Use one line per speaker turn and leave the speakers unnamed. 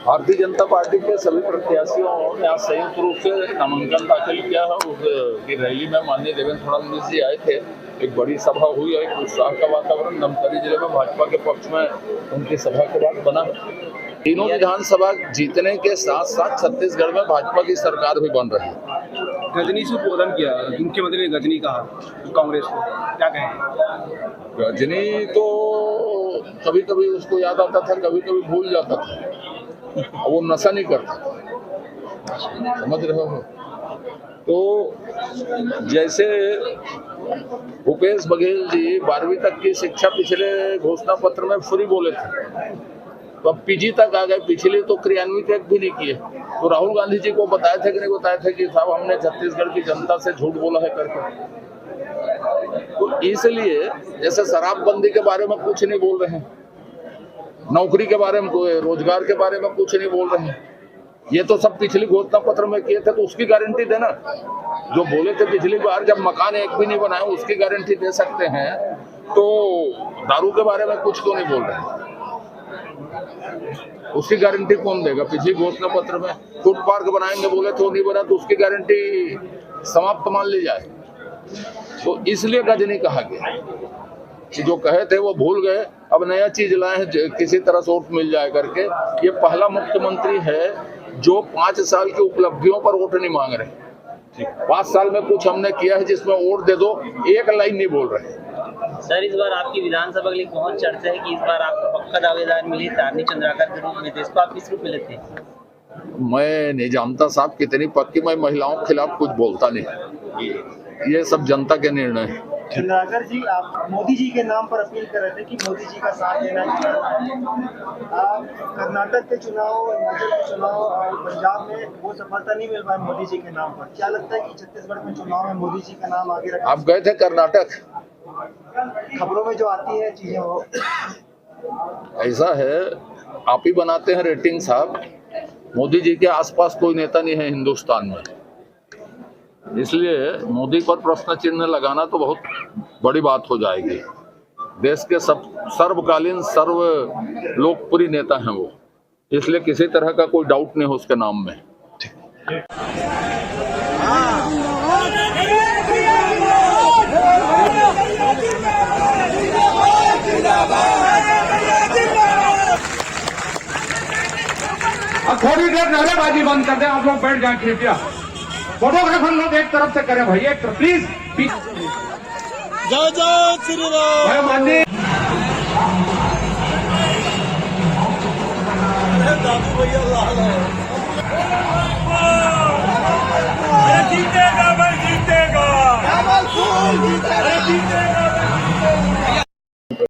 Bharatiya Janata party के सभी प्रत्याशियों ने आज संयुक्त रूप से नामांकन दाखिल किया है। उसकी रैली में माननीय देवेंद्र फडणवीस जी आए थे। एक बड़ी सभा हुई है, एक उत्साह का वातावरण धमतरी जिले में भाजपा के पक्ष में उनकी सभा के बाद बना। तीनों विधानसभा जीतने के साथ साथ छत्तीसगढ़ में भाजपा की सरकार भी बन रही है।
गजनी से उद्बोधन किया, मुख्यमंत्री ने गजनी कहा कांग्रेस को, क्या कहें?
गजनी तो कभी कभी उसको याद आता था, कभी कभी भूल जाता था। वो नशा नहीं करता, समझ रहे हो? तो जैसे भूपेश बघेल जी 12वीं तक की शिक्षा पिछले घोषणा पत्र में फ्री बोले थे, तो अब पीजी तक आ गए। पिछले तो क्रियान्वित एक भी नहीं किए। तो राहुल गांधी जी को बताया था कि नहीं बताया था कि साहब हमने छत्तीसगढ़ की जनता से झूठ बोला है करके। तो इसलिए जैसे शराबबंदी के बारे में कुछ नहीं बोल रहे हैं, नौकरी के बारे में, रोजगार के बारे में कुछ नहीं बोल रहे हैं। ये तो सब पिछली घोषणा पत्र में किए थे, तो उसकी गारंटी देना। जो बोले थे पिछली बार जब मकान एक भी नहीं बनाए, उसकी गारंटी दे सकते हैं। तो दारू के बारे में कुछ क्यों नहीं बोल रहे? उसकी गारंटी कौन देगा? पिछली घोषणा पत्र में फूड पार्क बनाएंगे बोले तो नहीं बना, तो उसकी गारंटी समाप्त मान ली जाए। तो इसलिए गजनी कहा गया कि जो कहे थे वो भूल गए, अब नया चीज लाए हैं किसी तरह से वोट मिल जाए करके। ये पहला मुख्यमंत्री है जो 5 साल की उपलब्धियों पर वोट नहीं मांग रहे। 5 साल में कुछ हमने किया है जिसमें वोट दे दो, एक लाइन नहीं बोल रहे।
सर, इस बार आपकी विधानसभा के लिए बहुत चर्चा है कि इस बार आपको पक्का दावेदार मिली तारनी चंद्राकर के रूप में, तो इसको आप किस रूप में लेते हैं?
मैं नहीं जानता साहब कितनी पक्की, मैं महिलाओं के खिलाफ कुछ बोलता नहीं। ये सब जनता के निर्णय है।
चंद्राकर जी, आप मोदी जी के नाम पर अपील कर रहे थे कि मोदी जी का साथ देना चाहिए। आप कर्नाटक के चुनाव, हिमाचल के चुनाव और पंजाब में वो सफलता नहीं मिल पाई मोदी जी के नाम पर। क्या लगता है कि छत्तीसगढ़ में चुनाव में मोदी जी का नाम आगे रखा?
आप गए थे कर्नाटक?
खबरों में जो आती है चीजें वो
ऐसा है, आप ही बनाते हैं रेटिंग साहब। मोदी जी के आसपास कोई नेता नहीं है हिंदुस्तान में, इसलिए मोदी पर प्रश्न चिन्ह लगाना तो बहुत बड़ी बात हो जाएगी। देश के सर्वकालीन सर्व लोकप्रिय नेता हैं वो, इसलिए किसी तरह का कोई डाउट नहीं हो उसके नाम में।
अब थोड़ी देर नारेबाजी बंद कर दें, आप लोग बैठ जाए कृपया। फोटोग्राफर लोग एक तरफ से करें भाई, एक तरफ प्लीज।
जय जय श्री राम।
माननीय
दादू भैया लाल है। जीतेगा भाई, जीतेगा। जीतेगा।